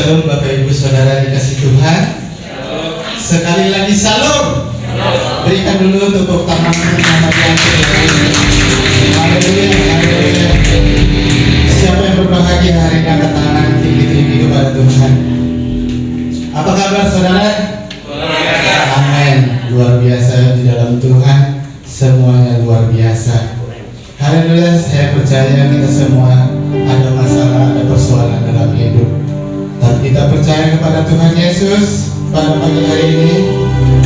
Shalom Bapak Ibu Saudara dikasih Tuhan. Sekali lagi salam. Berikan dulu tepuk tangan untuk nama Tuhan. Haleluya, haleluya. Siapa yang berbahagia hari ini angkat tangan tinggi-tinggi kepada Tuhan. Apa kabar saudara? Amin. Luar biasa di dalam Tuhan. Semuanya luar biasa. Haleluya. Saya percaya kita semua ada masalah, ada persoalan dalam hidup. Tapi kita percaya kepada Tuhan Yesus pada pagi hari ini.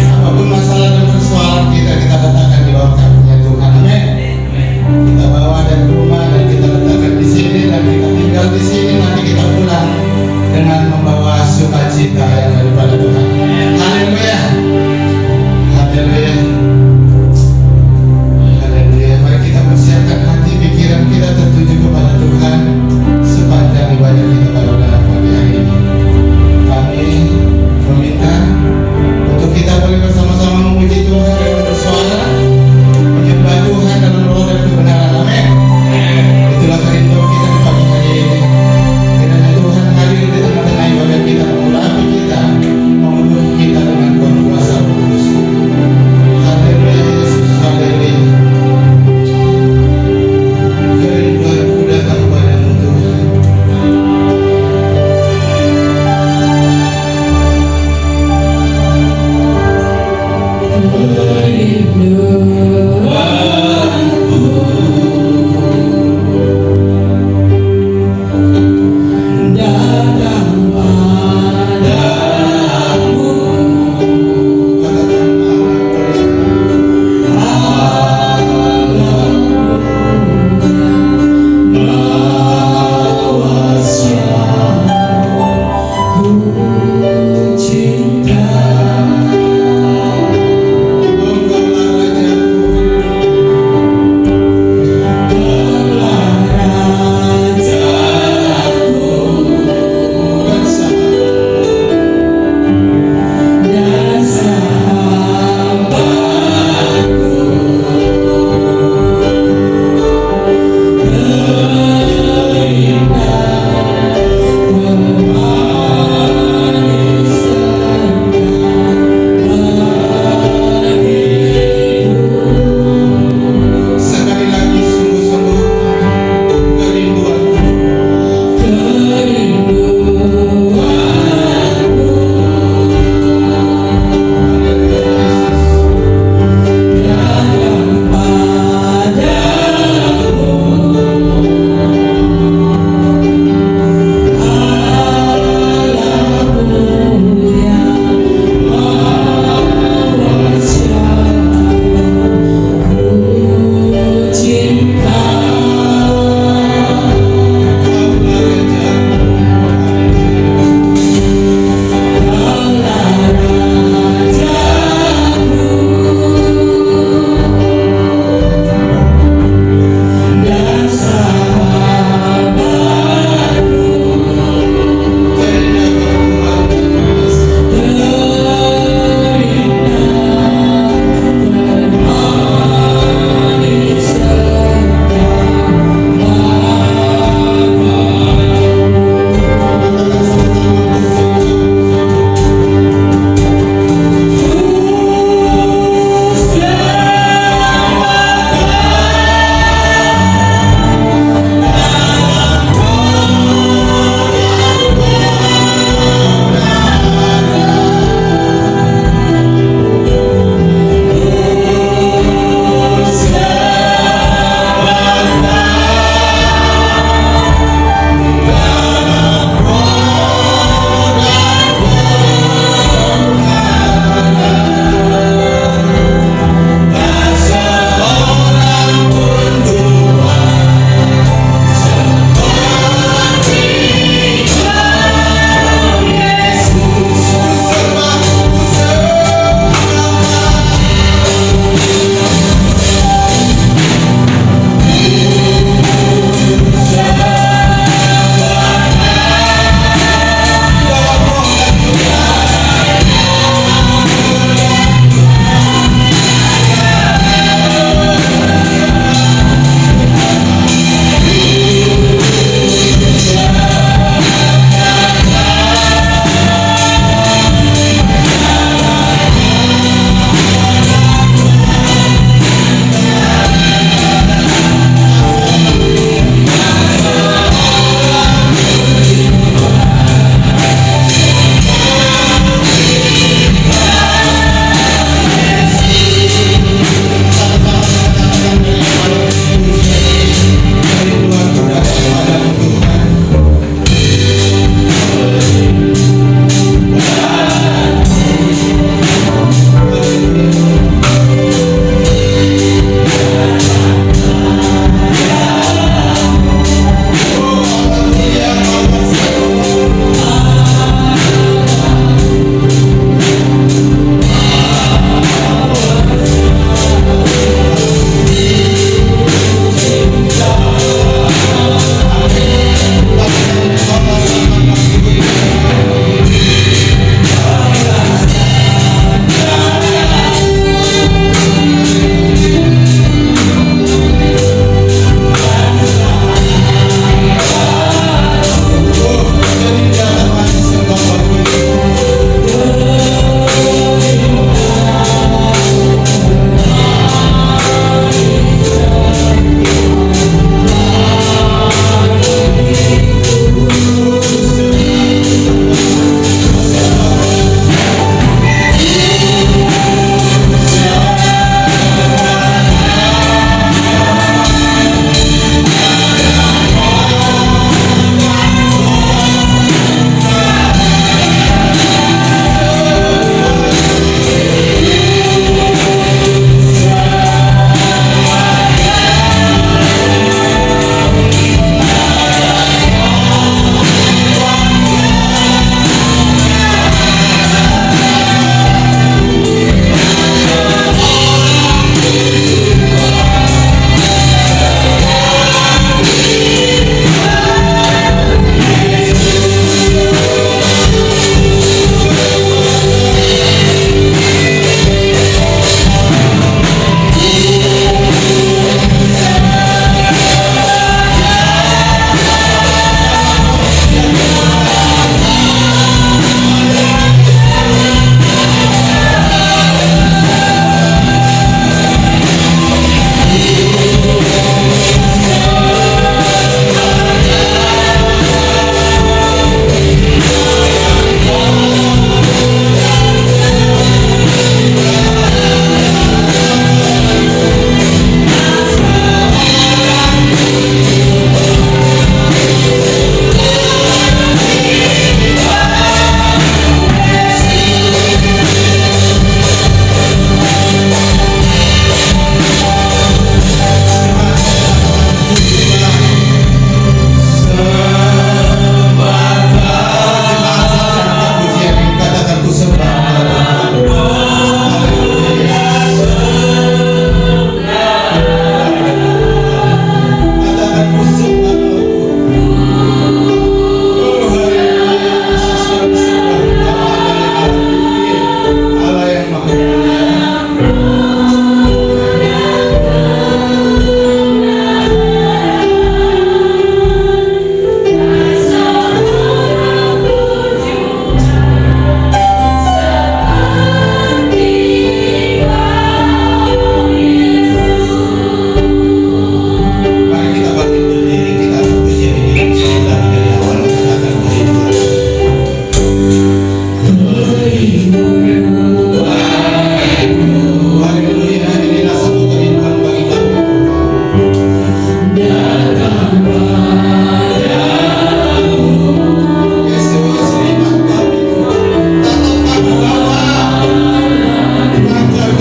Apapun masalah dan persoalan kita letakkan di bawah kakinya Tuhan. Amin. Kita bawa dari rumah dan kita letakkan di sini dan kita tinggal di sini. Nanti kita pulang dengan membawa sukacita yang daripada Tuhan. Haleluya. Haleluya. Haleluya. Mari kita persiapkan hati pikiran kita tertuju kepada Tuhan sepanjang ibadah kita pada pagi hari ini. Kami meminta untuk kita boleh bersama-sama memuji Tuhan dengan bersuara, menyembah Tuhan dalam roh dan kebenaran. Amin. Itulah kerinduan kita di pagi hari ini. Kiranya Tuhan hadir di tengah-tengah ibadah kita, mengurapi kita, memenuhi kita dengan kuasa Roh Kudus. Haleluya Yesus, haleluya. Kerinduanku datang padamu Tuhan.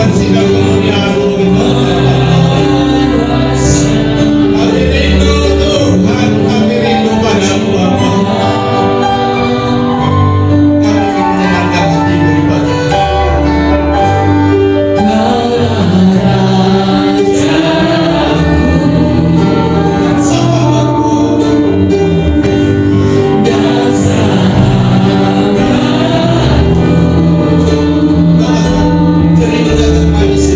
Tuhan sehingga kemuliaan-Mu kami rindu Tuhan, kami rindu padamu Bapa. Kami ingin menyenangkan hati-Mu di pagi hari. Terima kasih.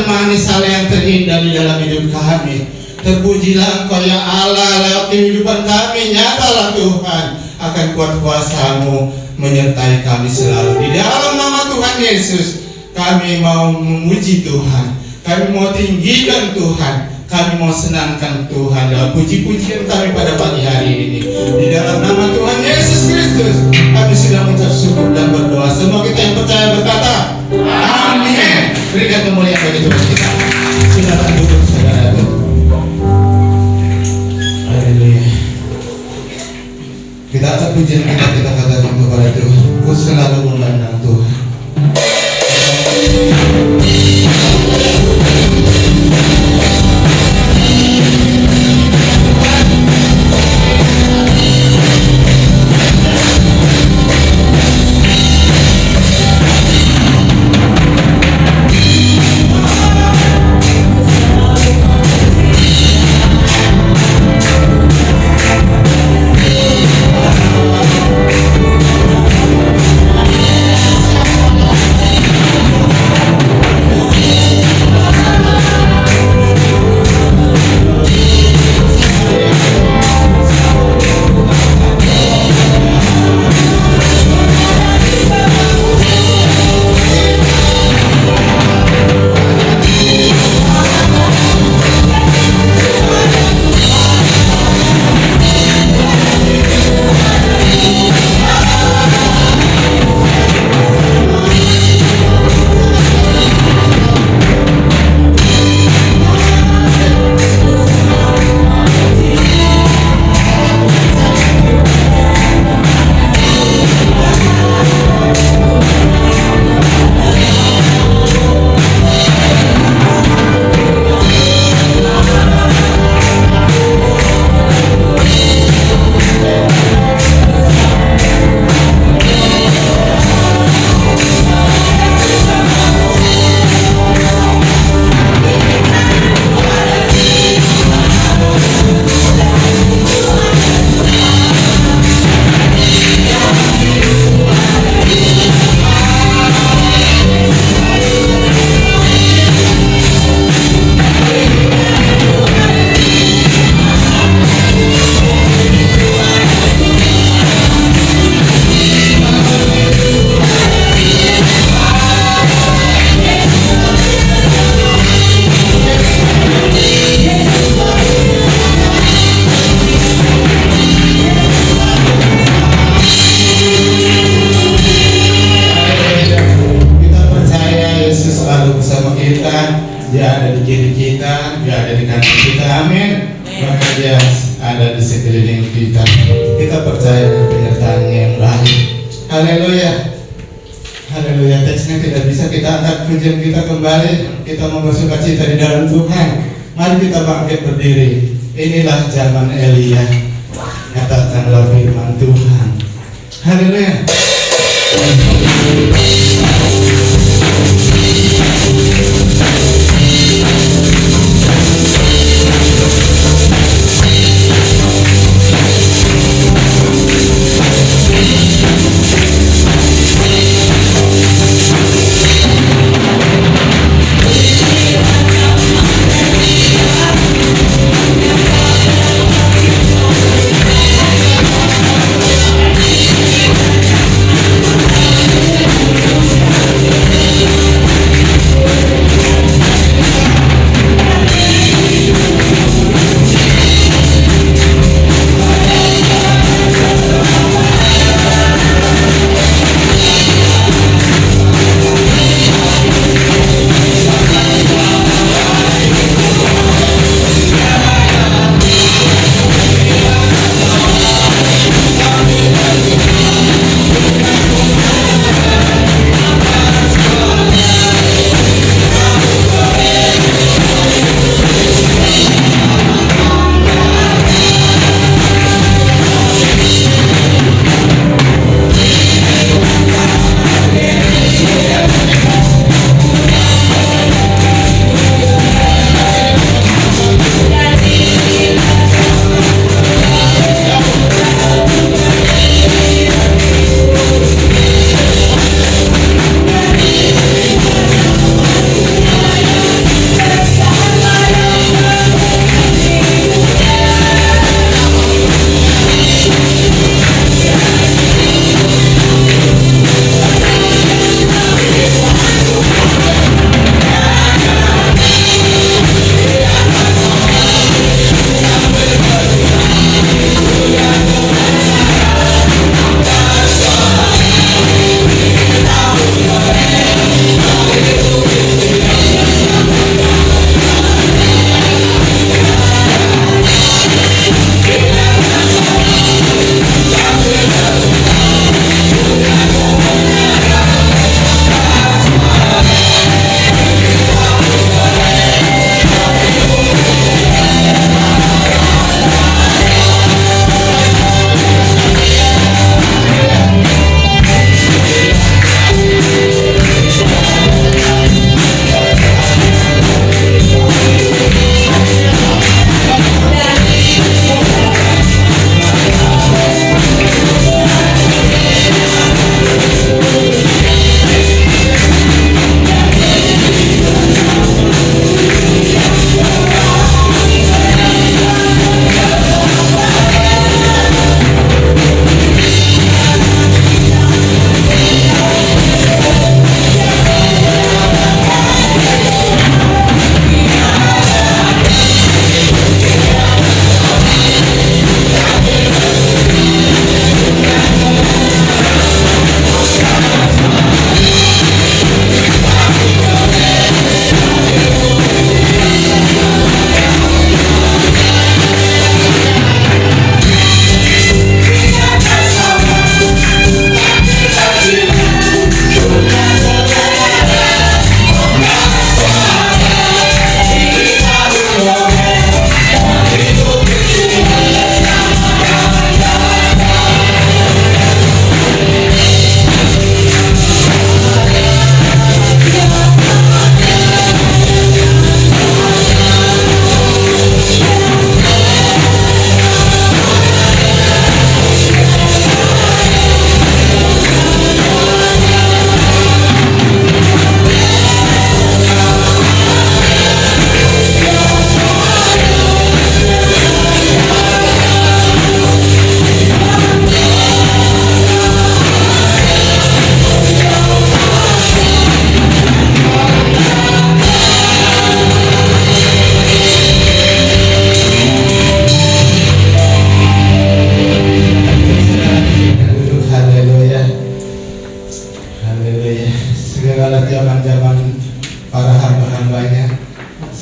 termanis, hal yang terindah di dalam hidup kami. Terpujilah Engkau ya Allah, lewat kehidupan kami. Nyatalah Tuhan akan kuat kuasa-Mu menyertai kami selalu. Di dalam nama Tuhan Yesus, kami mau memuji Tuhan, kami mau tinggikan Tuhan, kami mau senangkan Tuhan dalam puji-pujian kami pada pagi hari ini. Di dalam nama Tuhan Yesus Kristus, kami sudah mengucap syukur dan berdoa. Semua kita yang percaya berkata, amin. Berikan kemuliaan bagi Tuhan kita. Silakan duduk saudara. Haleluya. Kita akan pujian kita katakan kepada Tuhan, ku selalu memandang Tuhan. Dia ada di kiri kita, Dia ada di kanan kita, amin. Maka Dia ada di sekeliling kita. Kita percaya dengan penyertaan yang baik. Haleluya. Haleluya. Teksnya tidak bisa kita angkat, pujian kita kembali. Kita mau bersukacita di dalam Tuhan. Mari kita bangkit berdiri. Inilah zaman Elia. Nyatakanlah firman Tuhan. Haleluya.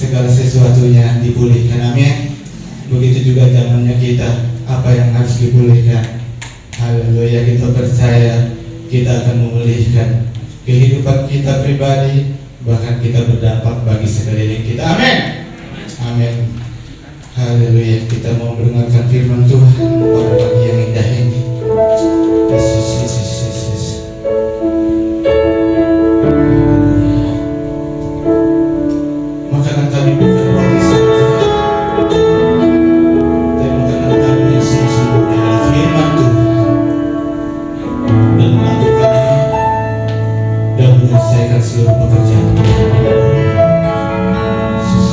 segala sesuatunya dipulihkan. Amin. Begitu juga zamannya kita, apa yang harus dipulihkan. Haleluya, kita percaya kita akan memulihkan kehidupan kita pribadi, bahkan kita berdampak bagi sekeliling kita. Amin. Amin. Haleluya, kita mau mendengarkan firman Tuhan pada pagi yang indah ini. Yesus, Yesus, Yesus. Makanan kami bukan roti saja, tapi makanan kami yang sesungguhnya adalah firman Tuhan, dan melakukannya dan menyelesaikan seluruh pekerjaan Tuhan. Yesus.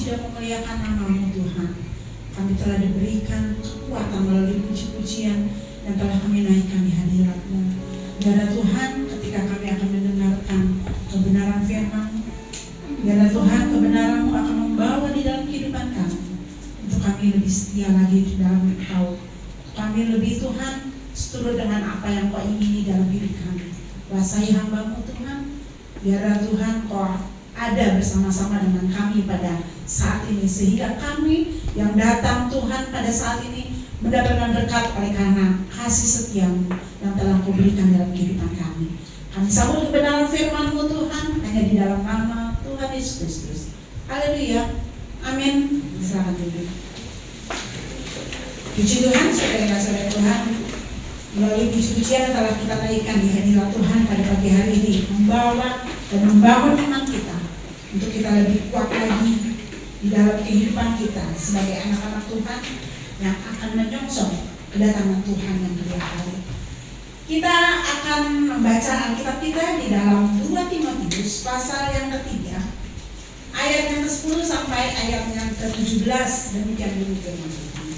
memuji dan memuliakan nama-Mu Tuhan. Kami telah diberikan kekuatan melalui puji-pujian yang telah kami naikkan di hadirat-Mu. Biarlah Tuhan, ketika kami akan mendengarkan kebenaran firman-Mu, biarlah Tuhan kebenaran-Mu akan membawa di dalam kehidupan kami, untuk kami lebih setia lagi di dalam Engkau. Kami lebih Tuhan seturut dengan apa yang Kau ingini dalam hidup kami. Kuasai hamba-Mu Tuhan. Biarlah Tuhan Kau ada bersama-sama dengan kami pada saat ini, sehingga kami yang datang Tuhan pada saat ini mendapatkan berkat oleh karena kasih setia-Mu yang telah Kau berikan dalam kehidupan kami. Kami sambut kebenaran firman-Mu Tuhan hanya di dalam nama Tuhan Yesus Kristus. Haleluya. Amin. Silakan duduk. Puji Tuhan, saudara-saudara Tuhan, melalui puji-pujian yang telah kita naikkan di hadirat Tuhan pada pagi hari ini, membawa dan membangun iman kita untuk kita lebih kuat lagi di dalam kehidupan kita sebagai anak-anak Tuhan yang akan menyongsong kedatangan Tuhan yang kedua kali. Kita akan membaca Alkitab kita di dalam 2 Timotius pasal yang ketiga, ayat yang ke-10 sampai ayat yang ke-17. Demikian dulu firman Tuhan.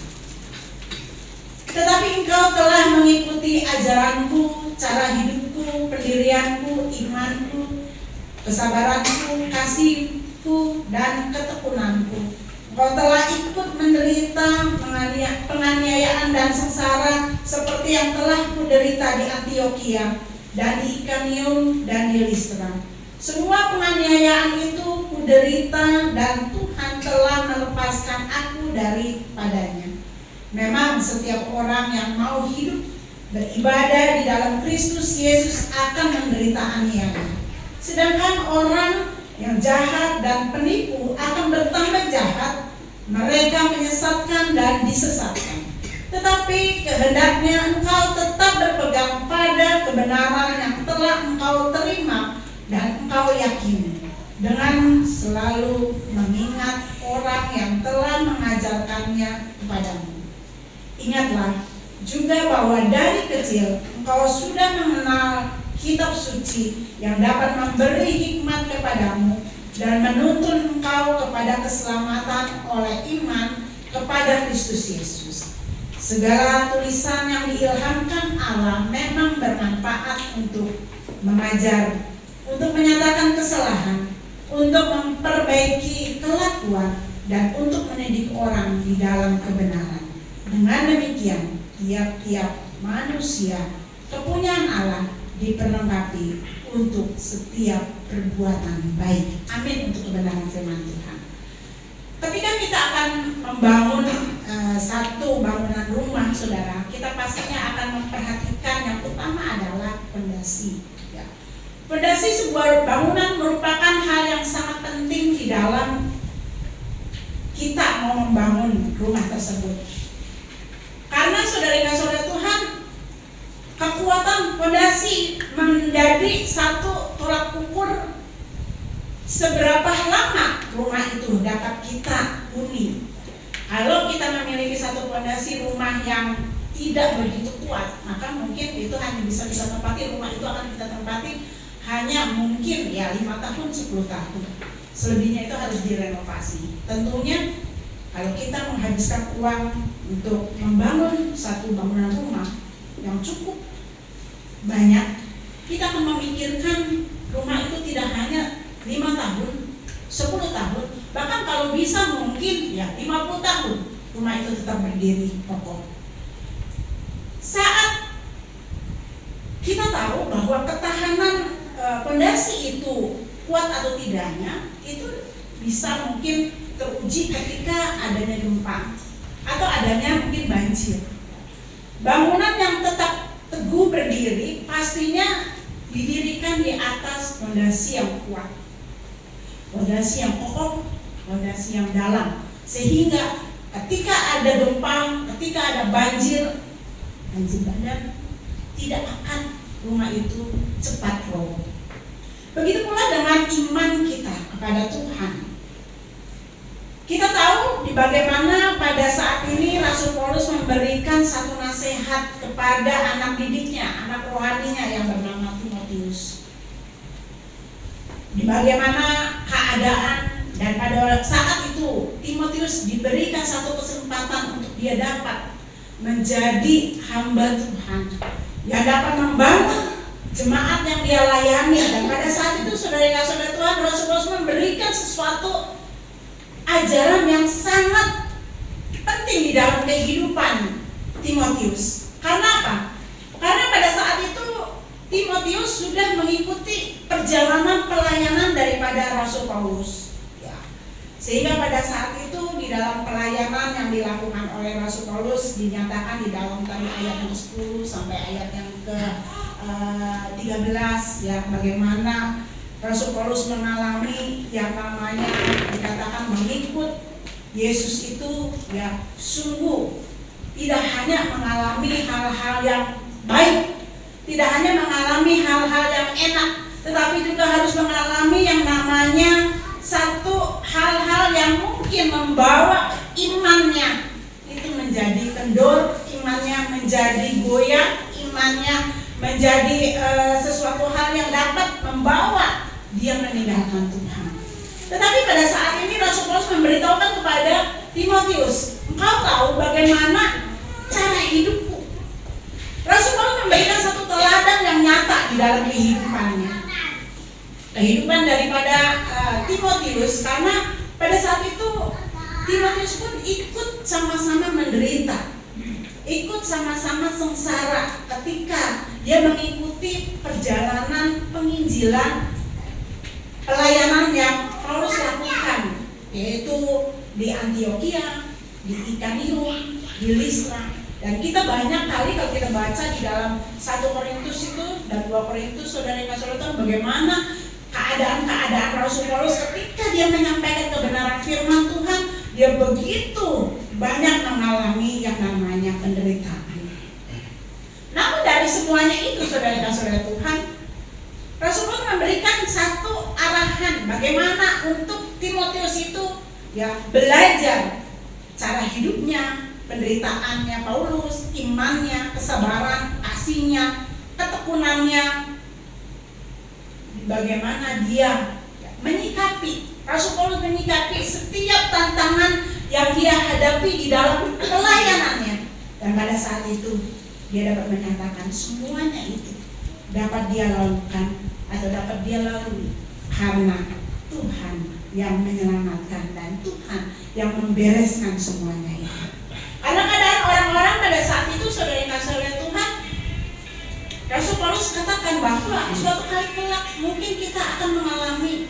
Tetapi engkau telah mengikuti ajaranku, cara hidupku, pendirianku, imanku, kesabaranku, kasihku, dan ketekunanku. Engkau telah ikut menderita penganiayaan dan sengsara seperti yang telah kuderita di Antiokhia dan di Ikonium dan di Listra. Semua penganiayaan itu kuderita dan Tuhan telah melepaskan aku daripadanya. Memang setiap orang yang mau hidup beribadah di dalam Kristus Yesus akan menderita aniaya. Sedangkan orang yang jahat dan penipu akan bertambah jahat, mereka menyesatkan dan disesatkan. Tetapi kehendaknya engkau tetap berpegang pada kebenaran yang telah engkau terima dan engkau yakini, dengan selalu mengingat orang yang telah mengajarkannya kepadamu. Ingatlah juga bahwa dari kecil engkau sudah mengenal kitab suci yang dapat memberi hikmat kepadamu dan menuntun engkau kepada keselamatan oleh iman kepada Kristus Yesus. Segala tulisan yang diilhamkan Allah memang bermanfaat untuk mengajar, untuk menyatakan kesalahan, untuk memperbaiki kelakuan, dan untuk mendidik orang di dalam kebenaran. Dengan demikian, tiap-tiap manusia kepunyaan Allah diperlengkapi untuk setiap perbuatan baik. Amin untuk kebenaran firman Tuhan. Ketika kita akan membangun satu bangunan rumah, saudara, kita pastinya akan memperhatikan yang utama adalah fondasi. Ya. Fondasi sebuah bangunan merupakan hal yang sangat penting di dalam kita mau membangun rumah tersebut. Karena saudara-saudara Tuhan, kekuatan fondasi menjadi satu tolak ukur seberapa lama rumah itu dapat kita huni. Kalau kita memiliki satu fondasi rumah yang tidak begitu kuat, maka mungkin itu hanya bisa kita tempati, rumah itu akan kita tempati hanya mungkin ya 5 tahun, 10 tahun. Selebihnya itu harus direnovasi. Tentunya kalau kita menghabiskan uang untuk membangun satu bangunan rumah yang cukup banyak, kita akan memikirkan rumah itu tidak hanya 5 tahun, 10 tahun, bahkan kalau bisa mungkin ya 50 tahun rumah itu tetap berdiri kokoh. Saat kita tahu bahwa ketahanan fondasi itu kuat atau tidaknya, itu bisa mungkin teruji ketika adanya gempa atau adanya mungkin banjir. Bangunan yang tetap teguh berdiri pastinya didirikan di atas fondasi yang kuat, fondasi yang kokoh, fondasi yang dalam, sehingga ketika ada gempa, ketika ada banjir bandang, tidak akan rumah itu cepat roboh. Begitu pula dengan iman kita kepada Tuhan. Kita tahu di bagaimana pada saat ini Rasul Paulus memberikan satu nasihat kepada anak didiknya, anak rohaninya yang bernama Timotius. Di bagaimana keadaan Dan pada saat itu Timotius diberikan satu kesempatan untuk dia dapat menjadi hamba Tuhan yang dapat membangun jemaat yang dia layani. Dan pada saat itu saudara-saudara Tuhan, Rasul-Rasul memberikan sesuatu ajaran yang sangat penting di dalam kehidupan Timotius. Karena apa? Karena pada saat itu Timotius sudah mengikuti perjalanan pelayanan daripada Rasul Paulus. Sehingga pada saat itu di dalam pelayanan yang dilakukan oleh Rasul Paulus dinyatakan di dalam tadi ayat yang 10 sampai ayat yang ke 13 ya, bagaimana Rasul Paulus mengalami yang namanya dikatakan mengikut Yesus itu ya sungguh tidak hanya mengalami hal-hal yang baik, tidak hanya mengalami hal-hal yang enak, tetapi juga harus mengalami yang namanya satu hal-hal yang mungkin membawa imannya itu menjadi kendor, imannya menjadi goyah, imannya menjadi sesuatu hal yang dapat membawa dia meninggalkan Tuhan. Tetapi pada saat ini Rasul Paulus memberitahukan kepada Timotius, engkau tahu bagaimana cara hidupku. Rasul Paulus memberikan satu teladan yang nyata di dalam kehidupannya, kehidupan daripada Timotius, karena pada saat itu Timotius pun ikut sama-sama menderita, ikut sama-sama sengsara ketika dia mengikuti perjalanan penginjilan pelayanan yang Paulus lakukan, yaitu di Antioquia, di Ikonium, di Listra. Dan kita banyak kali kalau kita baca di dalam 1 Korintus itu dan 2 Korintus, saudara-saudara, bagaimana keadaan Rasul Paulus ketika dia menyampaikan kebenaran firman Tuhan, dia begitu banyak mengalami yang namanya penderitaan. Namun dari semuanya itu, saudara-saudara Tuhan, Rasul Paulus memberikan satu arahan bagaimana untuk Timotius itu ya belajar cara hidupnya, penderitaannya Paulus, imannya, kesabaran, kasihnya, ketekunannya, bagaimana dia menyikapi, Rasul Paulus menyikapi setiap tantangan yang dia hadapi di dalam pelayanannya. Dan pada saat itu dia dapat menyatakan semuanya itu dapat dia lakukan atau dapat dia lalui karena Tuhan yang menyelamatkan dan Tuhan yang membereskan semuanya itu. Karena keadaan orang-orang pada saat itu, saudara-saudara Tuhan, Rasul Paulus katakan bahwa suatu kali kelak mungkin kita akan mengalami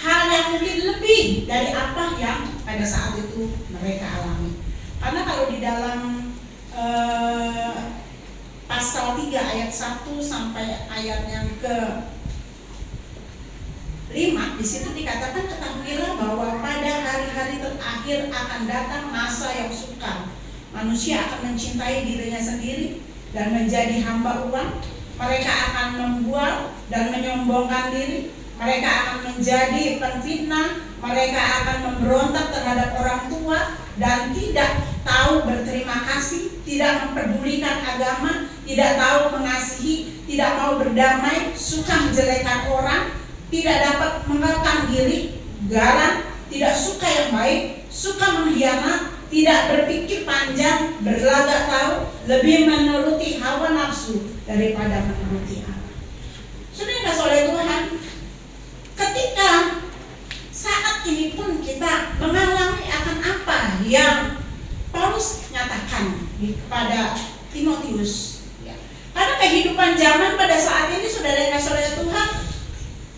hal yang mungkin lebih dari apa yang pada saat itu mereka alami. Karena kalau di dalam pasal 3 ayat 1 sampai ayat yang ke 5, di situ dikatakan, ketahuilah bahwa pada hari-hari terakhir akan datang masa yang sukar. Manusia akan mencintai dirinya sendiri dan menjadi hamba uang. Mereka akan membual dan menyombongkan diri. Mereka akan menjadi penfitnah. Mereka akan memberontak terhadap orang tua dan tidak tahu berterima kasih, tidak mempedulikan agama, tidak tahu mengasihi, tidak mau berdamai, suka menjelekan orang, tidak dapat mengekang diri, garang, tidak suka yang baik, suka mengkhianat, tidak berpikir panjang, berlagak tahu, lebih menuruti hawa nafsu daripada menuruti Allah. Saudara-saudara Tuhan, ketika saat ini pun kita mengalami akan apa yang Paulus nyatakan kepada Timotius, ya. Karena kehidupan zaman pada saat ini, saudara-saudara Tuhan,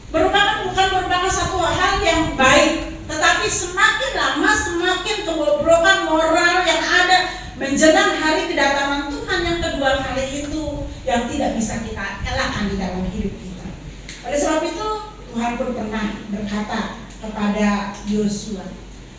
bukan merupakan satu hal yang baik, tetapi semakin lama semakin kebobrokan moral yang ada menjelang hari kedatangan Tuhan yang kedua kali itu yang tidak bisa kita elakkan di dalam hidup kita. Oleh sebab itu Tuhan pun pernah berkata kepada Yosua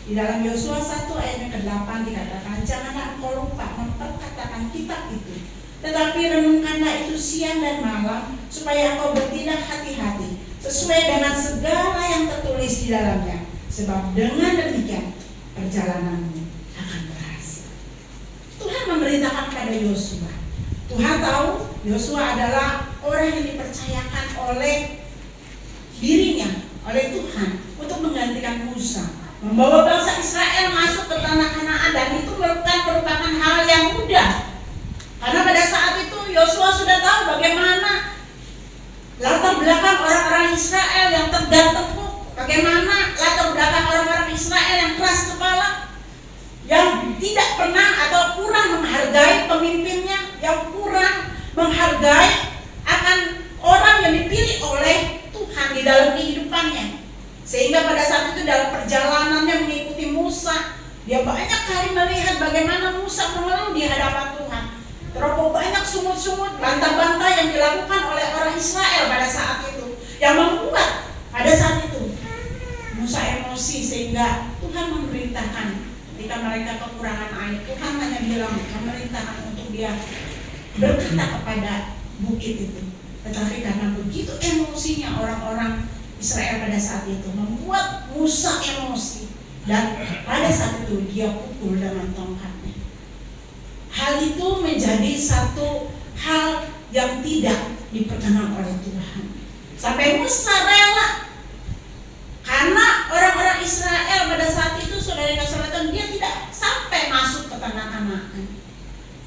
di dalam Yosua 1 ayat ke-8 dikatakan, janganlah engkau lupa memperkatakan kitab itu, tetapi renungkanlah itu siang dan malam, supaya engkau bertindak hati-hati sesuai dengan segala yang tertulis di dalamnya, sebab dengan demikian perjalananmu akan berhasil. Tuhan memerintahkan kepada Yosua. Tuhan tahu Yosua adalah orang yang dipercayakan oleh dirinya oleh Tuhan untuk menggantikan Musa, membawa bangsa Israel masuk ke tanah Kanaan, dan itu merupakan hal yang mudah. Karena pada saat itu Yosua sudah tahu bagaimana latar belakang orang-orang Israel yang tegar tengkuk, bagaimana latar belakang orang-orang Israel yang keras kepala, yang tidak pernah atau kurang menghargai pemimpinnya, yang kurang menghargai akan orang yang dipilih oleh Tuhan di dalam kehidupannya. Sehingga pada saat itu dalam perjalanannya mengikuti Musa, dia banyak kali melihat bagaimana Musa mengeluh di hadapan Tuhan. Terlalu banyak sungut-sungut, bantah-bantah yang dilakukan oleh orang Israel pada saat itu, yang membuat pada saat itu Musa emosi, sehingga Tuhan memerintahkan ketika mereka kekurangan air, Tuhan hanya bilang memerintahkan untuk dia berkata kepada bukit itu. Tetapi karena begitu emosinya orang-orang Israel pada saat itu, membuat Musa emosi, dan pada saat itu dia pukul dengan tongkatnya. Hal itu menjadi satu hal yang tidak diperkenan oleh Tuhan. Sampai Musa rela, karena orang-orang Israel pada saat itu, saudara-saudara, dia tidak sampai masuk ke tanah Kanaan.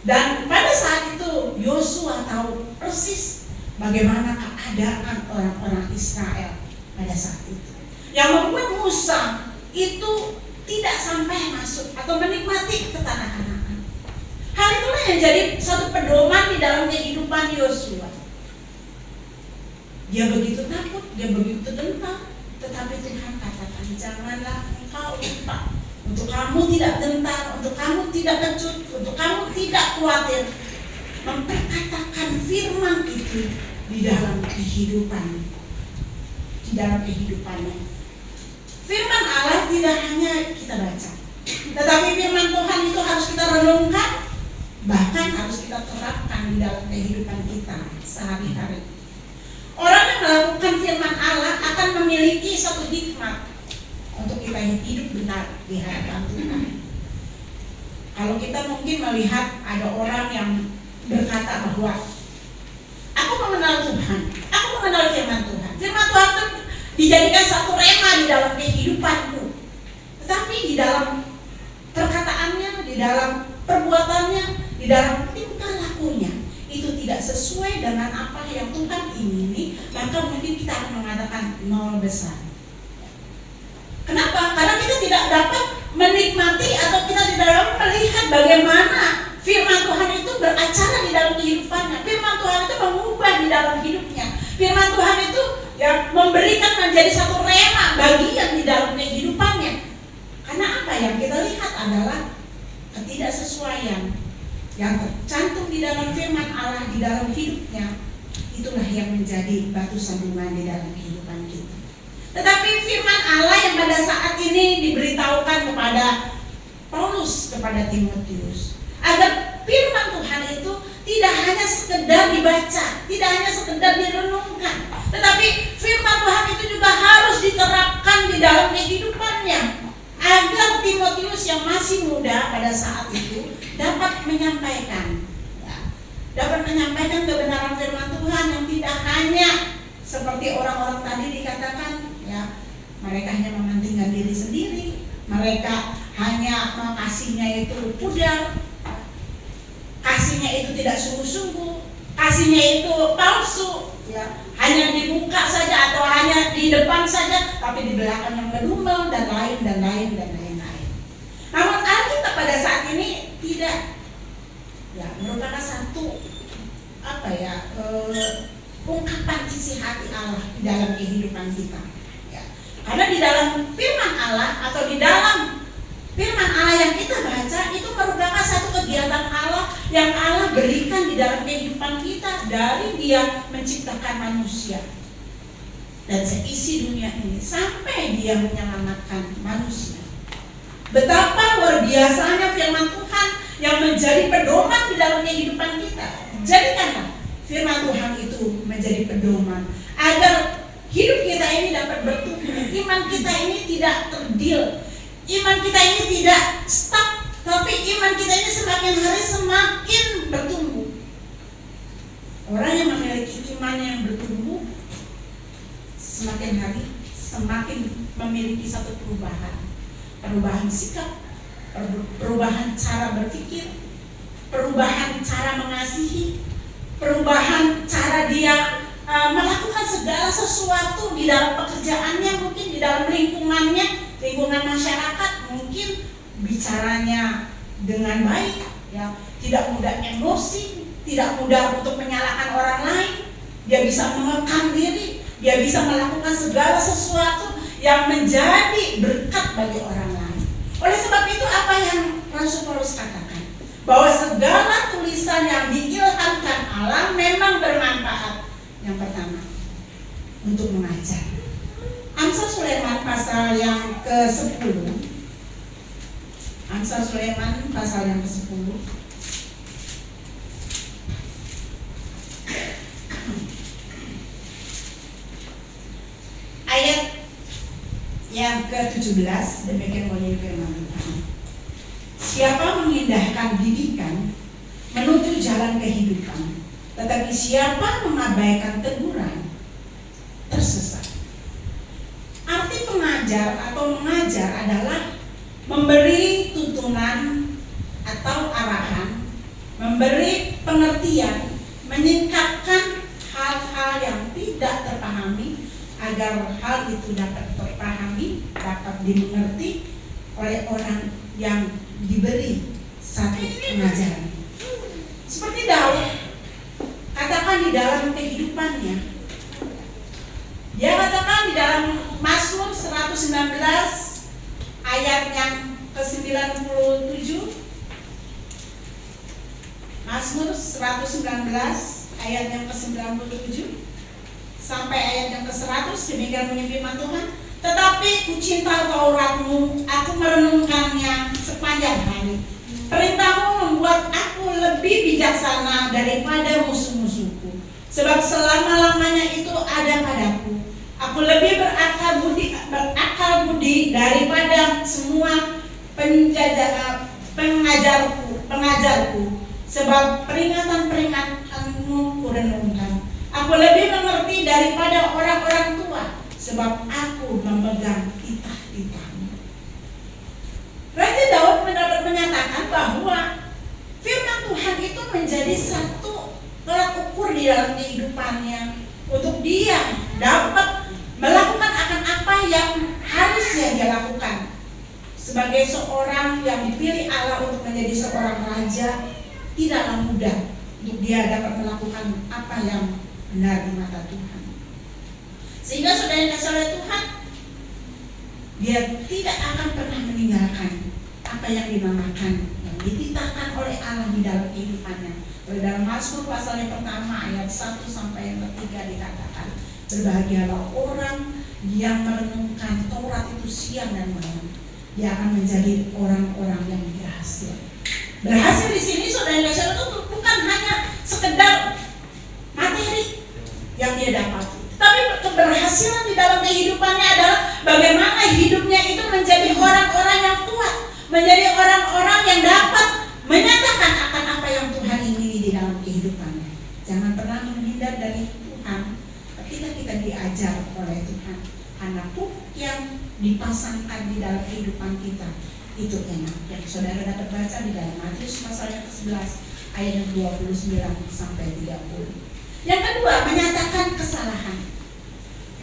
Dan pada saat itu Yosua tahu persis bagaimana keadaan orang-orang Israel pada saat itu, yang membuat Musa itu tidak sampai masuk atau menikmati ke tanah Kanaan. Hal itulah yang jadi satu pedoman di dalam kehidupan Yosua. Dia begitu takut, dia begitu gentar, tetapi Tuhan katakan, janganlah engkau lupa. Untuk kamu tidak gentar, untuk kamu tidak kecut, untuk kamu tidak khawatir, memperkatakan firman itu di dalam kehidupan, di dalam kehidupannya. Firman Allah tidak hanya kita baca, tetapi firman Tuhan itu harus kita renungkan, bahkan harus kita terapkan di dalam kehidupan kita sehari-hari. Orang yang melakukan firman Allah akan memiliki satu hikmat untuk kita hidup benar di hadapan Tuhan. Kalau kita mungkin melihat ada orang yang berkata bahwa aku mengenal Tuhan, aku mengenal firman Tuhan. Firman Tuhan itu dijadikan satu rema di dalam kehidupanku. Tetapi di dalam perkataannya, di dalam perbuatannya, di dalam tingkah lakunya itu tidak sesuai dengan apa yang Tuhan ingini, maka mungkin kita akan mengatakan nol besar. Kenapa? Karena kita tidak dapat menikmati atau kita tidak dapat melihat bagaimana firman Tuhan itu beracara di dalam kehidupannya. Firman Tuhan itu mengubah di dalam hidupnya. Firman Tuhan itu yang memberikan menjadi satu rema bagian di dalam kehidupannya. Karena apa yang kita lihat adalah ketidaksesuaian yang tercantum di dalam firman Allah di dalam hidupnya. Itulah yang menjadi batu sandungan di dalam kehidupan kita. Tetapi firman Allah yang pada saat ini diberitahukan kepada Paulus, kepada Timotius, agar firman Tuhan itu tidak hanya sekedar dibaca, tidak hanya sekedar direnungkan, tetapi firman Tuhan itu juga harus diterapkan di dalam kehidupannya, agar Timotius yang masih muda pada saat itu dapat menyampaikan, dapat menyampaikan kebenaran firman Tuhan yang tidak hanya seperti orang-orang tadi dikatakan, ya, mereka hanya mementingkan diri sendiri, mereka hanya kasihnya itu pudar, kasihnya itu tidak sungguh-sungguh, kasihnya itu palsu, ya, hanya di muka saja atau hanya di depan saja, tapi di belakang yang ngedumel dan lain. Namun Alkitab pada saat ini tidak, ya, merupakan satu ungkapan isi hati Allah di dalam kehidupan kita. Ya. Karena di dalam firman Allah atau di dalam firman Allah yang kita baca itu merupakan satu kegiatan Allah yang Allah berikan di dalam kehidupan kita dari Dia menciptakan manusia dan seisi dunia ini sampai Dia menyelamatkan manusia. Betapa luar biasanya firman Tuhan yang menjadi pedoman di dalam kehidupan kita. Jadikanlah firman Tuhan itu menjadi pedoman agar hidup kita ini dapat bertumbuh, iman kita ini tidak terdil, iman kita ini tidak stuck, tapi iman kita ini semakin hari semakin bertumbuh. Orang yang memiliki iman yang bertumbuh semakin hari semakin sikap, perubahan cara berpikir, perubahan cara mengasihi, perubahan cara dia melakukan segala sesuatu di dalam pekerjaannya, mungkin di dalam lingkungannya, lingkungan masyarakat, mungkin bicaranya dengan baik, ya, tidak mudah emosi, tidak mudah untuk menyalahkan orang lain, dia bisa mengekang diri, dia bisa melakukan segala sesuatu yang menjadi berkat bagi orang lain. Oleh sebab itu apa yang Rasul Paulus katakan, bahwa segala tulisan yang diilhamkan Allah memang bermanfaat. Yang pertama, untuk mengajar. Amsal Sulaiman pasal yang ke-10. Amsal Sulaiman pasal yang ke-10. Ayat yang ke-17, demikian bunyi firman Tuhan. Siapa mengindahkan didikan menuju jalan kehidupan, tetapi siapa mengabaikan teguran tersesat. Arti pengajar atau mengajar adalah memberi tuntunan atau arahan, memberi pengertian, menyingkapkan hal-hal yang tidak terpahami agar hal itu dapat terpahami, dapat dimengerti oleh orang yang diberi satu pengajaran. Seperti Daud, katakan di dalam kehidupannya, dia katakan di dalam Mazmur 119 ayat yang ke-97, Mazmur 119 ayat yang ke-97 sampai ayat yang ke-100, demikian bunyi firman Tuhan. Tetapi ku cinta Tauratmu, aku merenungkannya sepanjang hari. Perintahmu membuat aku lebih bijaksana daripada musuh-musuhku, sebab selama-lamanya itu ada padaku. Aku lebih berakal budi daripada semua pengajarku, sebab peringatan-peringatanmu kurenungkan. Aku lebih mengerti daripada orang-orang tua, sebab aku memegang titah-titahmu. Raja Daud mendapat menyatakan bahwa firman Tuhan itu menjadi satu tolak ukur di dalam kehidupannya, untuk dia dapat melakukan akan apa yang harusnya dia lakukan. Sebagai seorang yang dipilih Allah untuk menjadi seorang raja, tidaklah mudah untuk dia dapat melakukan apa yang benar di mata Tuhan. Sehingga saudara yang kasih oleh Tuhan, dia tidak akan pernah meninggalkan apa yang dinamakan, yang dititahkan oleh Allah di dalam kehidupannya. Dalam Mazmur pasal yang pertama ayat 1 sampai yang ketiga dikatakan, berbahagialah orang yang merenungkan Taurat itu siang dan malam. Dia akan menjadi orang-orang yang berhasil. Berhasil di sini saudara yang kasih itu bukan hanya sekedar materi yang dia dapat, tapi keberhasilan di dalam kehidupannya adalah bagaimana hidupnya itu menjadi orang-orang yang kuat, menjadi orang-orang yang dapat menyatakan akan apa yang Tuhan ingini di dalam kehidupannya. Jangan pernah menghindar dari Tuhan ketika kita diajar oleh Tuhan. Anakku yang dipasangkan di dalam kehidupan kita itu enak. Yang saudara dapat baca di dalam Matius pasal yang ke-11 ayat yang 29 sampai 30. Yang kedua, menyatakan kesalahan.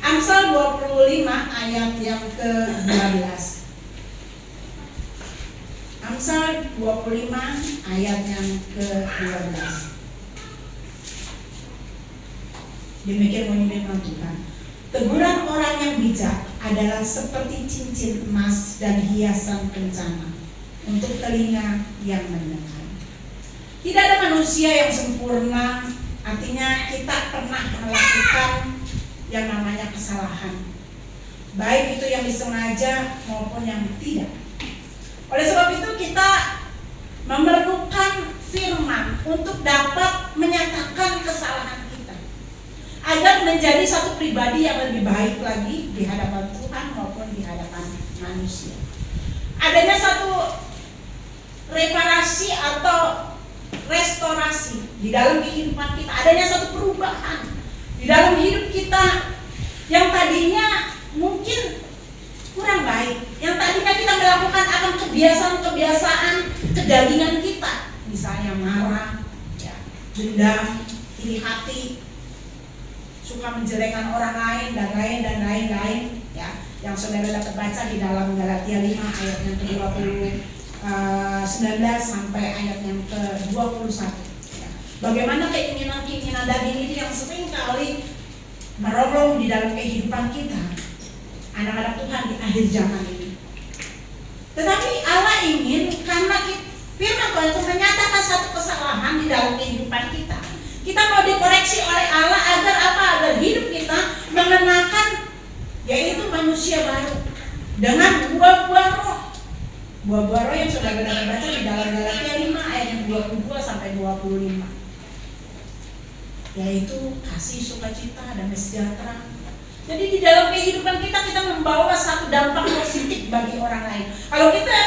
Amsal 25 ayat yang ke-12. Amsal 25 ayat yang ke-12. Demikian bunyi firman Tuhan. Teguran orang yang bijak adalah seperti cincin emas dan hiasan kencana untuk telinga yang mendengar. Tidak ada manusia yang sempurna, artinya kita pernah melakukan yang namanya kesalahan, baik itu yang disengaja maupun yang tidak. Oleh sebab itu kita memerlukan firman untuk dapat menyatakan kesalahan kita, agar menjadi satu pribadi yang lebih baik lagi di hadapan Tuhan maupun di hadapan manusia. Adanya satu reparasi atau restorasi di dalam kehidupan kita, adanya satu perubahan di dalam hidup kita yang tadinya mungkin kurang baik, Yang tadinya kita melakukan akan kebiasaan-kebiasaan kedagingan kita, misalnya marah, ya, dendam, iri hati, suka menjelekkan orang lain dan lain-lain, ya, yang saudara dapat baca di dalam Galatia 5 ayat yang ke-19 sampai ayat yang ke-21. Ya. Bagaimana keinginan-keinginan daging ini yang sering kali meroblong di dalam kehidupan kita, anak-anak Tuhan di akhir zaman ini. Tetapi Allah ingin, karena firman Tuhan itu menyatakan satu kesalahan di dalam kehidupan kita, kita mau dikoreksi oleh Allah agar apa? Agar hidup kita mengenakan yaitu manusia baru dengan buah-buah roh. Buah-buah roh yang sudah kita baca di dalam Galatia 5 ayat yang 22 sampai 25. Yaitu kasih, sukacita, damai sejahtera. Jadi di dalam kehidupan kita membawa satu dampak positif bagi orang lain. Kalau kita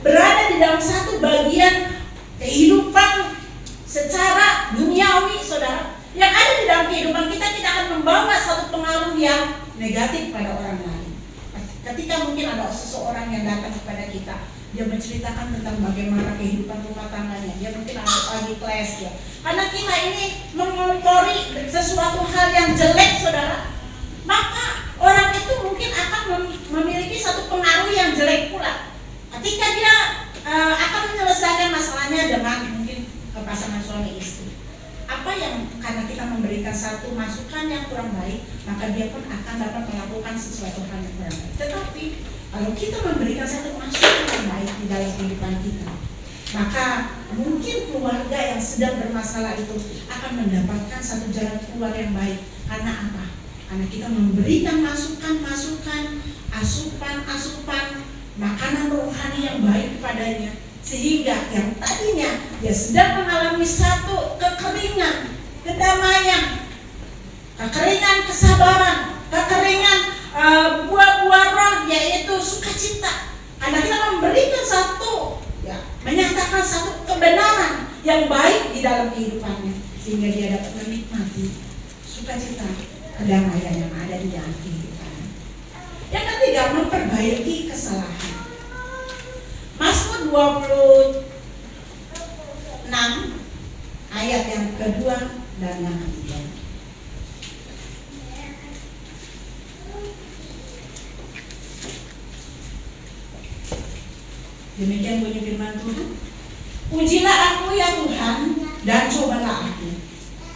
berada di dalam satu bagian kehidupan secara duniawi, saudara, yang ada di dalam kehidupan kita akan membawa satu pengaruh yang negatif pada orang lain. Ketika mungkin ada seseorang yang datang kepada kita, dia menceritakan tentang bagaimana kehidupan rumah tangganya, dia mungkin ada pagi kelas ya. Karena kita ini mengompori sesuatu hal yang jelek, saudara, maka orang itu mungkin akan memiliki satu pengaruh yang jelek pula. Ketika dia akan menyelesaikan masalahnya dengan mungkin pasangan suami istri, apa yang karena kita memberikan satu masukan yang kurang baik, maka dia pun akan dapat melakukan sesuatu hal yang kurang baik. Tetapi kalau kita memberikan satu masukan yang baik di dalam kehidupan kita, maka mungkin keluarga yang sedang bermasalah itu akan mendapatkan satu jalan keluar yang baik. Karena apa? Karena kita memberikan masukan-masukan, asupan-asupan, makanan rohani yang baik kepadanya, sehingga yang tadinya dia sedang mengalami satu kekeringan, kedamaian, kekeringan kesabaran, kekeringan buah-buah roh, yaitu sukacita. Karena kita memberikan satu, ya, menyatakan satu kebenaran yang baik di dalam kehidupannya, sehingga dia dapat menikmati sukacita, kedamaian yang ada di dalam kehidupannya. Yang ketiga, memperbaiki kesalahan. Mazmur 26 ayat yang kedua dan yang ketiga. Demikian bunyi firman Tuhan. Ujilah aku ya Tuhan, dan cobalah aku.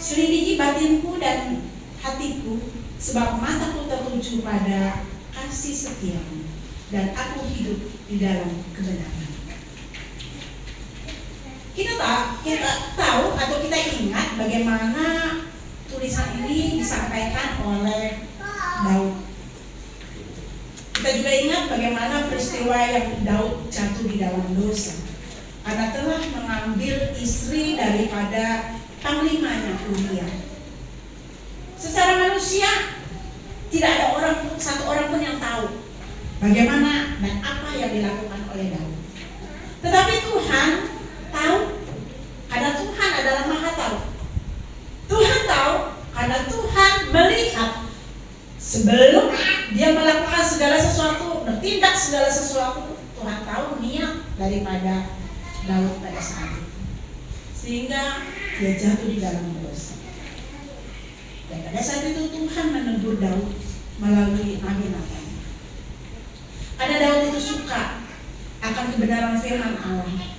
Selidiki batinku dan hatiku, sebab mataku tertuju pada kasih setiamu, dan aku hidup di dalam kebenaran. Kita tahu atau kita ingat bagaimana tulisan ini disampaikan oleh Daud. Kita juga ingat bagaimana peristiwa yang Daud jatuh di dalam dosa karena telah mengambil istri daripada panglimanya Uria. Secara manusia tidak ada satu orang pun yang tahu bagaimana dan apa yang dilakukan oleh Daud. Tetapi Tuhan tahu, karena Tuhan adalah Maha Tahu. Tuhan tahu karena Tuhan melihat sebelum dia melakukan segala sesuatu, bertindak segala sesuatu, Tuhan tahu niat daripada Daud pada saat itu, sehingga dia jatuh di dalam dosa. Dan pada saat itu Tuhan menegur Daud melalui Nabi Nathan. Karena Daud itu suka akan kebenaran firman Allah.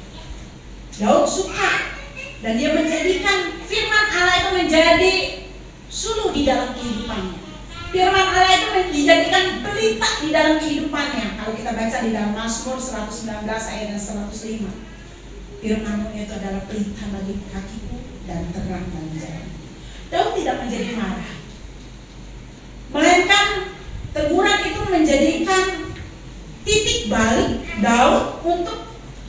Daud suka, dan dia menjadikan firman Allah itu menjadi suluh di dalam kehidupannya. Firman Allah itu dijadikan pelita di dalam kehidupannya. Kalau kita baca di dalam Mazmur 119 ayat 105, firman-Mu itu adalah pelita bagi kakiku dan terang bagi jalan. Daud tidak menjadi marah, melainkan teguran itu menjadikan titik balik Daud untuk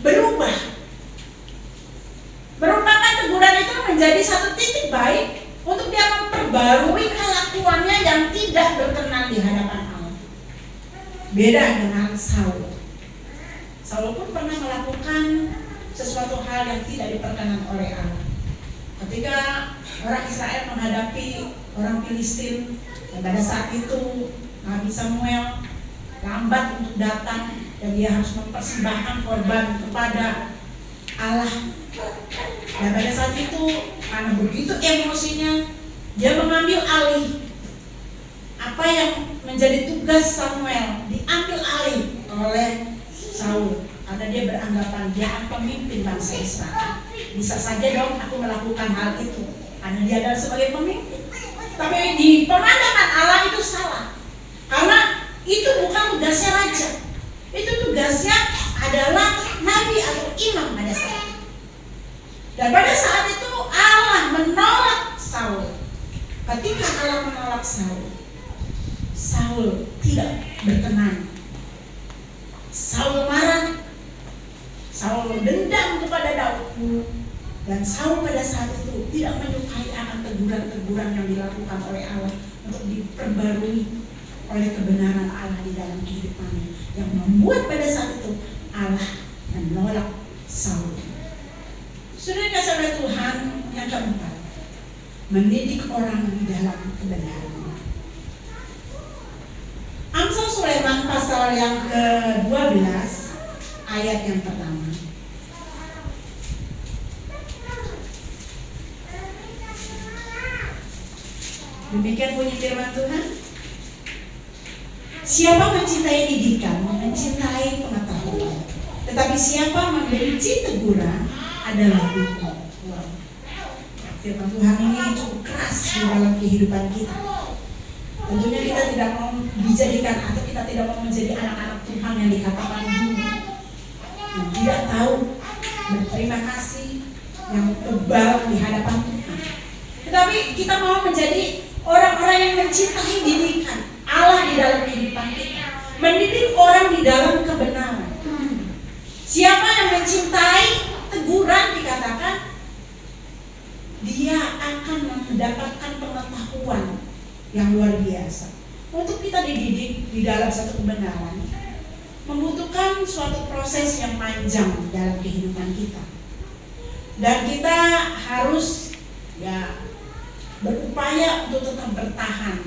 berubah. Merupakan teguran itu menjadi satu titik baik untuk dia memperbarui kelakuannya yang tidak berkenan di hadapan Allah. Beda dengan Saul. Saul pun pernah melakukan sesuatu hal yang tidak diperkenan oleh Allah. Ketika orang Israel menghadapi orang Filistin, dan pada saat itu Nabi Samuel lambat untuk datang, dan dia harus mempersembahkan korban kepada Allah. Dan pada saat itu karena begitu emosinya, dia mengambil alih apa yang menjadi tugas Samuel, diambil alih oleh Saul karena dia beranggapan dia akan pemimpin bangsa Israel. Bisa saja dong aku melakukan hal itu karena dia adalah sebagai pemimpin. Tapi di pemandangan Allah itu salah, karena itu bukan tugasnya raja, itu tugasnya adalah nabi atau imam pada saat itu. Dan pada saat itu Allah menolak Saul. Ketika Allah menolak Saul, Saul tidak berkenan. Saul marah, Saul dendam kepada Daud, dan Saul pada saat itu tidak menyukai akan teguran-teguran yang dilakukan oleh Allah untuk diperbarui oleh kebenaran Allah di dalam kehidupannya, yang membuat pada saat itu Allah menolak Saul. Saudara kasih oleh Tuhan, yang keempat, mendidik orang di dalam kebenaran. Amsal Sulaiman pasal yang ke-12 ayat yang pertama. Demikian bunyi firman Tuhan. Siapa mencintai didikan, mencintai pengetahuan, tetapi siapa membenci teguran adalah hukum. Firman Tuhan ini cukup keras di dalam kehidupan kita. Tentunya kita tidak mau dijadikan atau kita tidak mau menjadi anak-anak Tuhan yang dikatakan dulu, yang tidak tahu berterima kasih, yang tebal di hadapan Tuhan. Tetapi kita mau menjadi orang-orang yang mencintai didikan Allah di dalam kehidupan kita, mendidik orang di dalam kebenaran. Siapa yang mencintai teguran, dikatakan dia akan mendapatkan pengetahuan yang luar biasa. Untuk kita dididik di dalam satu kebenaran membutuhkan suatu proses yang panjang dalam kehidupan kita, dan kita harus berupaya untuk tetap bertahan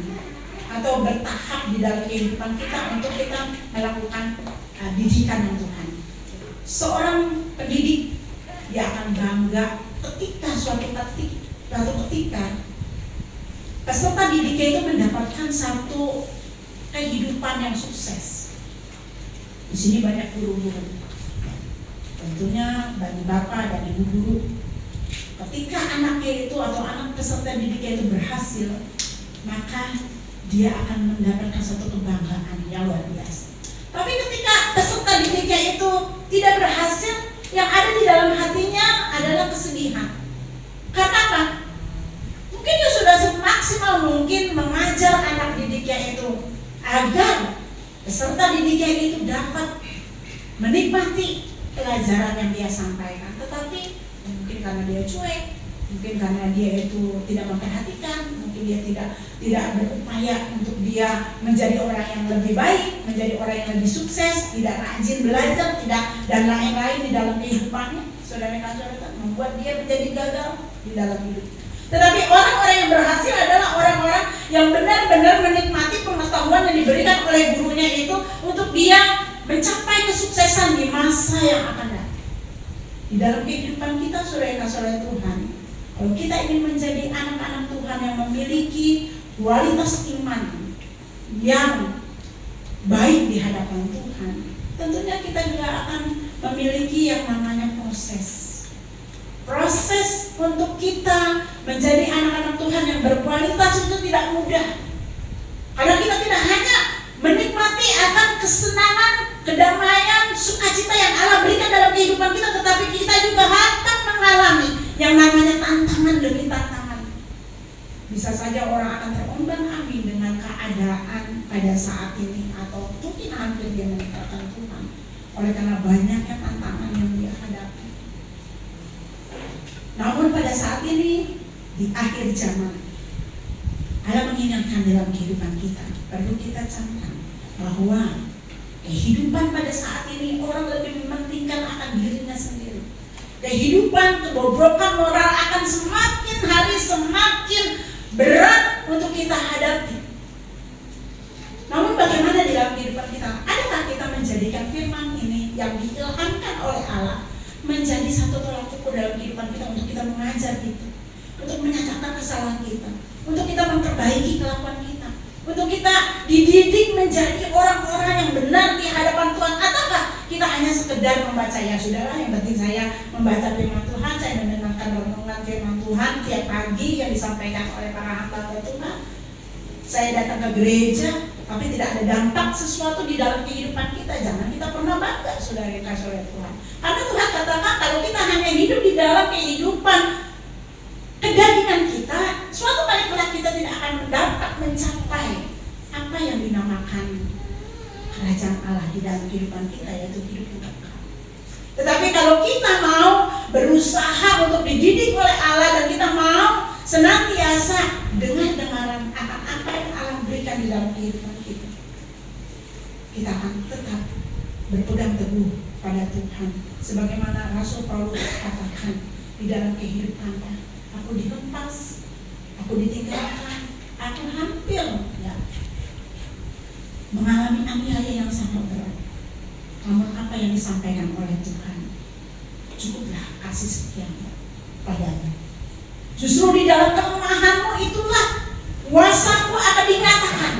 atau bertahap di dalam kehidupan kita untuk kita melakukan didikan yang Tuhan. Seorang pendidik dia akan bangga ketika suatu ketika peserta didiknya itu mendapatkan satu kehidupan yang sukses. Di sini banyak guru-guru. Tentunya bagi bapak dan ibu guru, ketika anaknya itu atau anak peserta didiknya itu berhasil, maka dia akan mendapatkan satu kebanggaan yang luar biasa. Tapi ketika peserta didiknya itu tidak berhasil, yang ada di dalam hatinya adalah kesedihan. Karena apa? Mungkin dia sudah semaksimal mungkin mengajar anak didiknya itu agar peserta didiknya itu dapat menikmati pelajaran yang dia sampaikan. Tetapi mungkin karena dia cuek, mungkin karena dia itu tidak memperhatikan, mungkin dia tidak berupaya untuk dia menjadi orang yang lebih baik, menjadi orang yang lebih sukses, tidak rajin belajar, tidak dan lain-lain di dalam kehidupannya. Saudara-saudara, membuat dia menjadi gagal di dalam hidup. Tetapi orang-orang yang berhasil adalah orang-orang yang benar-benar menikmati pengetahuan yang diberikan oleh gurunya itu untuk dia mencapai kesuksesan di masa yang akan datang. Di dalam kehidupan kita, saudara-saudara Tuhan, kalau kita ingin menjadi anak-anak Tuhan yang memiliki kualitas iman yang baik di hadapan Tuhan, tentunya kita juga akan memiliki yang namanya proses untuk kita menjadi anak-anak Tuhan yang berkualitas itu tidak mudah. Karena kita tidak hanya menikmati akan kesenangan, kedamaian, sukacita yang Allah berikan dalam kehidupan kita, tetapi kita juga akan mengalami yang namanya tantangan demi tantangan. Bisa saja orang akan terombang-ambing dengan keadaan pada saat ini, atau mungkin hampir dia meninggalkan Tuhan oleh karena banyaknya tantangan yang dia hadapi. Namun pada saat ini di akhir zaman, Allah mengingatkan dalam kehidupan kita, perlu kita camkan bahwa kehidupan pada saat ini orang lebih mementingkan akan dirinya sendiri. Kehidupan, kebobrokan moral akan semakin hari semakin berat untuk kita hadapi. Namun bagaimana di dalam kehidupan kita? Adakah kita menjadi menjadikan firman ini yang diilhamkan oleh Allah menjadi satu tolak ukur dalam kehidupan kita untuk kita mengajar itu, untuk menyatakan kesalahan kita, untuk kita memperbaiki kelakuan kita, untuk kita dididik menjadi orang-orang yang benar di hadapan Tuhan. Ataukah kita hanya sekedar membaca, ya sudahlah yang penting saya membaca firman Tuhan, saya mendengarkan renungan firman Tuhan tiap pagi yang disampaikan oleh para hamba Tuhan, saya datang ke gereja, tapi tidak ada dampak sesuatu di dalam kehidupan kita. Jangan kita pernah bangga, saudara dikasih oleh Tuhan. Karena Tuhan katakan kalau kita hanya hidup di dalam kehidupan kedagingan kita, suatu kali kelak kita tidak akan dapat mencapai apa yang dinamakan kerajaan Allah di dalam kehidupan kita, yaitu hidup yang kekal. Tetapi kalau kita mau berusaha untuk dididik oleh Allah dan kita mau senantiasa dengar-dengaran akan apa yang Allah berikan di dalam kehidupan kita, kita akan tetap berpegang teguh pada Tuhan. Sebagaimana Rasul Paulus katakan di dalam kehidupannya, aku dilepas, aku ditinggalkan, aku hampir mengalami aniaya yang sangat berat. Namun apa yang disampaikan oleh Tuhan, cukuplah kasih sekian padamu. Justru di dalam kelemahanmu itulah kuasaku akan dinyatakan.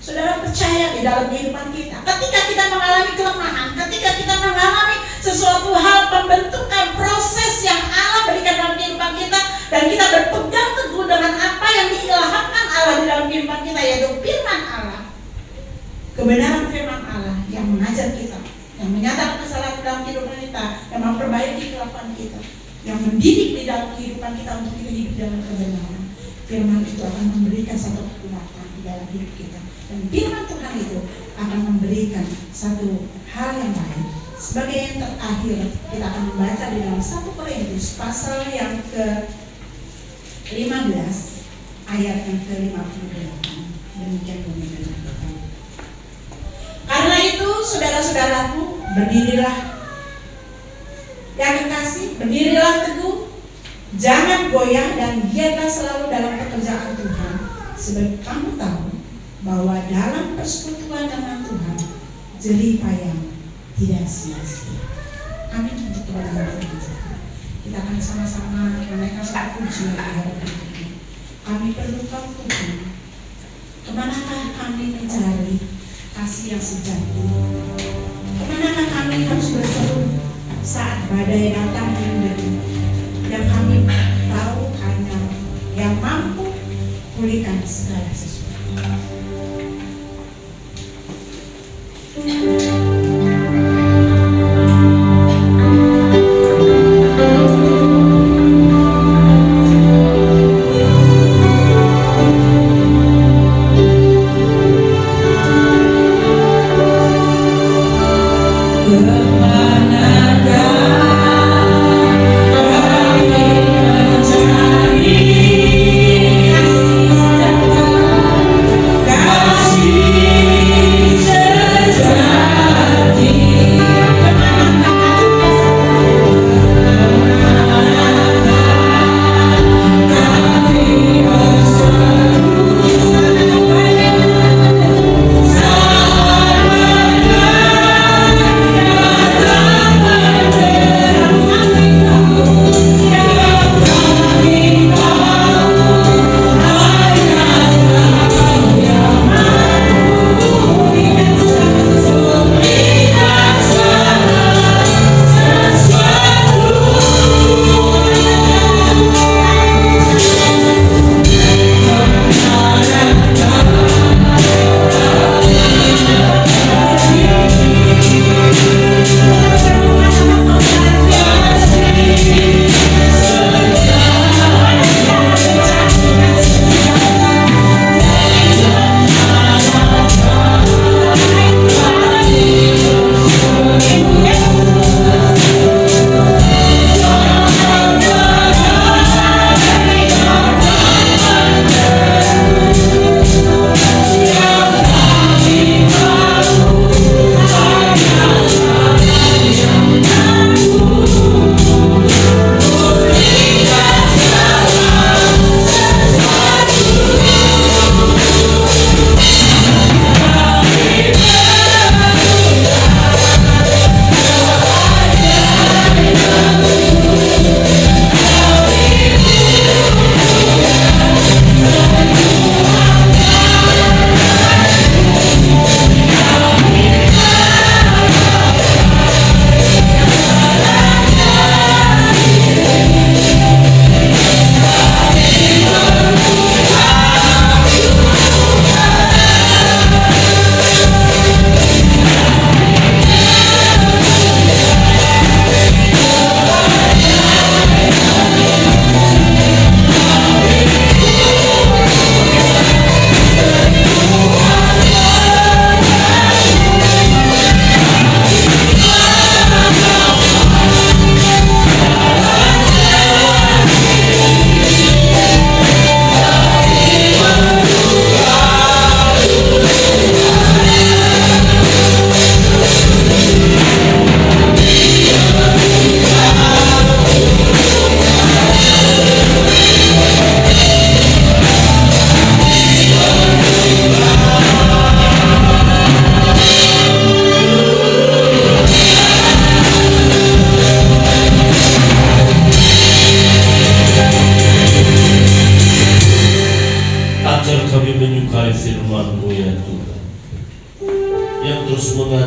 Saudara percaya di dalam kehidupan kita, ketika kita mengalami kelemahan, ketika kita mengalami sesuatu hal pembentukan proses yang Allah berikan dalam kehidupan kita, dan kita berpegang teguh dengan apa yang diilhamkan Allah di dalam kehidupan kita, yaitu firman Allah, kebenaran firman Allah yang mengajar kita, yang menyatakan kesalahan dalam kehidupan kita, yang memperbaiki kelakuan kita, yang mendidik di dalam kehidupan kita untuk kita hidup dalam kebenaran. Firman itu akan memberikan satu kekuatan di dalam hidup kita, dan firman Tuhan itu akan memberikan satu hal yang lain. Sebagai yang terakhir, kita akan membaca di dalam 1 Korintus pasal yang ke-15 ayat yang ke-58. Demikian bunyi firman Tuhan. Karena itu saudara-saudaraku, berdirilah yang kekasih, berdirilah teguh, jangan goyah, dan giatlah selalu dalam pekerjaan Tuhan, sebab kamu tahu bahwa dalam persekutuan dengan Tuhan jerih payah tidak sia-sia. Amin. Untuk kebenaran firman, kita akan sama-sama menaikkan satu pujian di hadapan Tuhan. Kami perlu Kau Tuhan. Kemanakah kami mencari kasih yang sejati? Kemanakah kami harus berseru saat badai datang menderi? Yang kami tahu hanya yang mampu pulihkan segala sesuatu. Kasih sejati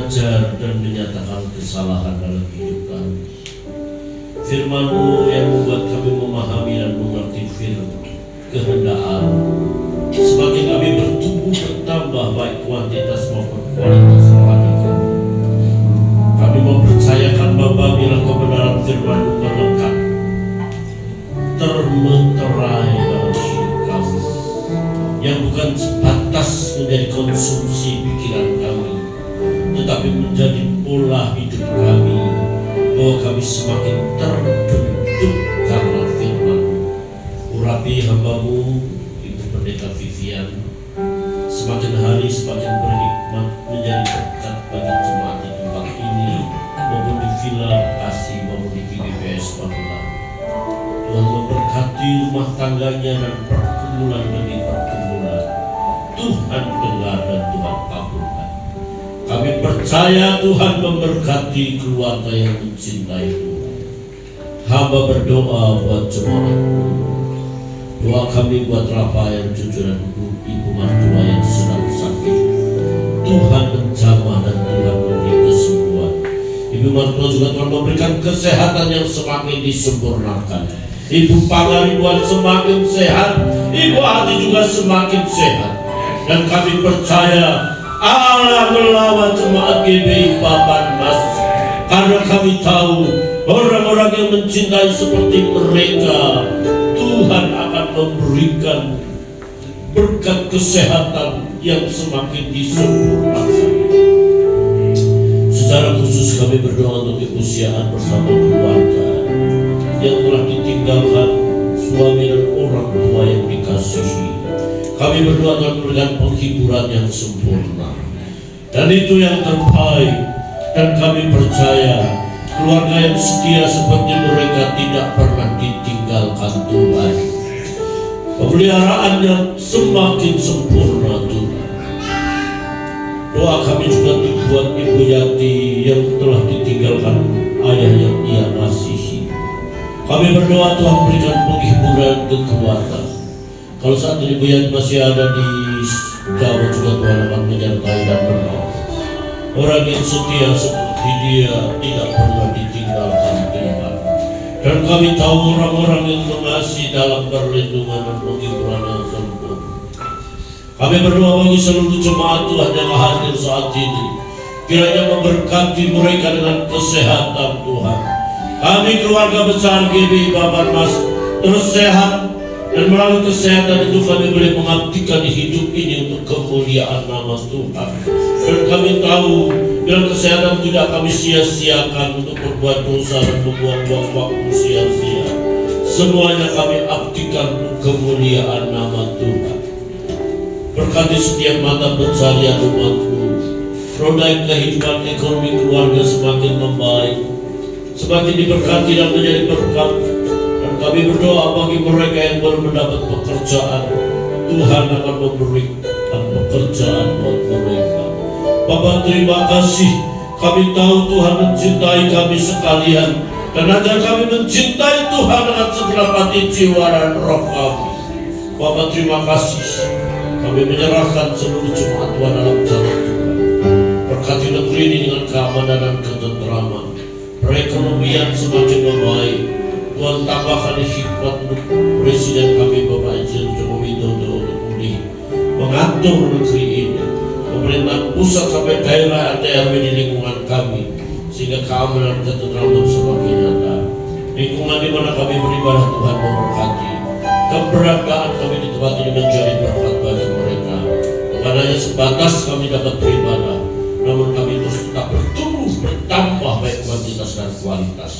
mengajar dan menyatakan kesalahan dalam hidup kami. Firman-Mu yang membuat kami memahami dan mengerti firman kehendak Allah. Semakin kami bertumbuh bertambah baik kuantitas maupun kualitas rohani kami. Kami mempercayakan Bapa bila kebenaran firman-Mu melekat termenterai dalam hidup kami, yang bukan sebatas menjadi konsumsi pikiran kami, tetapi menjadi pola hidup kami, bahwa kami semakin terbentuk karena firman. Urapi hamba-Mu Ibu Pendeta Vivian, semakin hari semakin berhikmat, menjadi berkat bagi jemaat di tempat ini maupun di Villa Kasih maupun di PGBS Magelang. Tuhan memberkati rumah tangganya dan pergumulan demi pergumulan. Tuhan dengar dan Tuhan kabulkan. Kami percaya Tuhan memberkati keluarga yang mencintai Tuhan. Hamba berdoa buat jemaat. Doa kami buat Rafael, cucu dan ibu mertua yang sedang sakit. Tuhan menjamah dan Tuhan memberi kesembuhan. Ibu mertua juga Tuhan memberikan kesehatan yang semakin disempurnakan. Ibu Pangaribuan semakin sehat, Ibu Ati juga semakin sehat. Dan kami percaya Allah melawat jemaat GBI Papan Mas, karena kami tahu orang-orang yang mencintai seperti mereka, Tuhan akan memberikan berkat kesehatan yang semakin disempurnakan. Secara khusus kami berdoa untuk Ibu Siaan bersama keluarga yang telah ditinggalkan suami dan orang tua yang dikasihi. Kami berdoa Tuhan memberikan penghiburan yang sempurna, dan itu yang terbaik. Dan kami percaya keluarga yang setia seperti mereka tidak pernah ditinggalkan Tuhan. Pemeliharaannya semakin sempurna Tuhan. Doa kami juga dibuat Ibu Yati yang telah ditinggalkan ayah yang ia kasihi. Kami berdoa Tuhan berikan penghiburan kekuatan. Kalau saat ini Ibu Yati masih ada di Jawa juga Tuhan akan menyertai dan menolong. Orang yang setia seperti dia tidak pernah ditinggalkan Tuhan. Dan kami tahu orang-orang yang mengasihi dalam perlindungan dan penghiburan yang sempurna. Kami berdoa bagi seluruh jemaat Tuhan yang hadir saat ini, kiranya memberkati mereka dengan kesehatan Tuhan. Kami keluarga besar GBI Papan Mas terus sehat, dan melalui kesehatan itu kami boleh mengabdikan hidup ini untuk kemuliaan nama Tuhan. Dan kami tahu bila kesehatan tidak kami sia-siakan untuk berbuat dosa dan membuang-buang waktu sia-sia. Semuanya kami abdikan untuk kemuliaan nama Tuhan. Berkati setiap mata pencarian umat-Mu, roda kehidupan ekonomi keluarga semakin membaik, semakin diberkati dan menjadi berkat. Dan kami berdoa bagi mereka yang baru mendapat pekerjaan, Tuhan akan memberikan pekerjaan buat mereka. Bapa, terima kasih. Kami tahu Tuhan mencintai kami sekalian, dan ajar kami mencintai Tuhan dengan segenap hati, jiwa dan roh kami. Bapa, terima kasih. Kami menyerahkan seluruh jemaat Tuhan dalam tangan Tuhan. Berkati negeri ini dengan keamanan dan ketenteraman, perekonomian semakin membaik. Tuhan tambahkan hikmat untuk Presiden kami Bapak Insinyur Joko Widodo untuk mengatur negeri ini, pemerintahan pusat sampai daerah RT/RW di lingkungan kami, sehingga keamanan dan ketenteraman semakin nyata. Lingkungan di mana kami beribadah Tuhan memberkati. Keberadaan kami di tempat ini menjadi berkat bagi mereka. Bukan hanya sebatas kami dapat beribadah, namun kami terus tetap bertumbuh, bertambah baik kuantitas dan kualitas.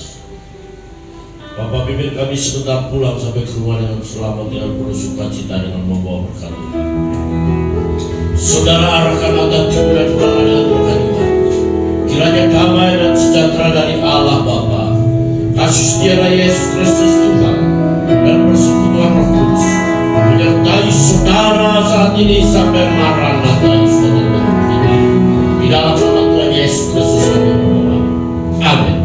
Bapak pimpin kami sebentar pulang sampai ke rumah dengan selamat, dengan penuh sukacita, dengan membawa berkat Tuhan. Saudara arahkan mata tubuh dan doa dengan berkat Tuhan. Kiranya damai dan sejahtera dari Allah Bapa, kasih setia Yesus Kristus Tuhan, dan persekutuan Roh Kudus menyertai saudara saat ini sampai Maranatha Yesus datang ini. Di dalam nama Tuhan Yesus Kristus kami berdoa. Amin.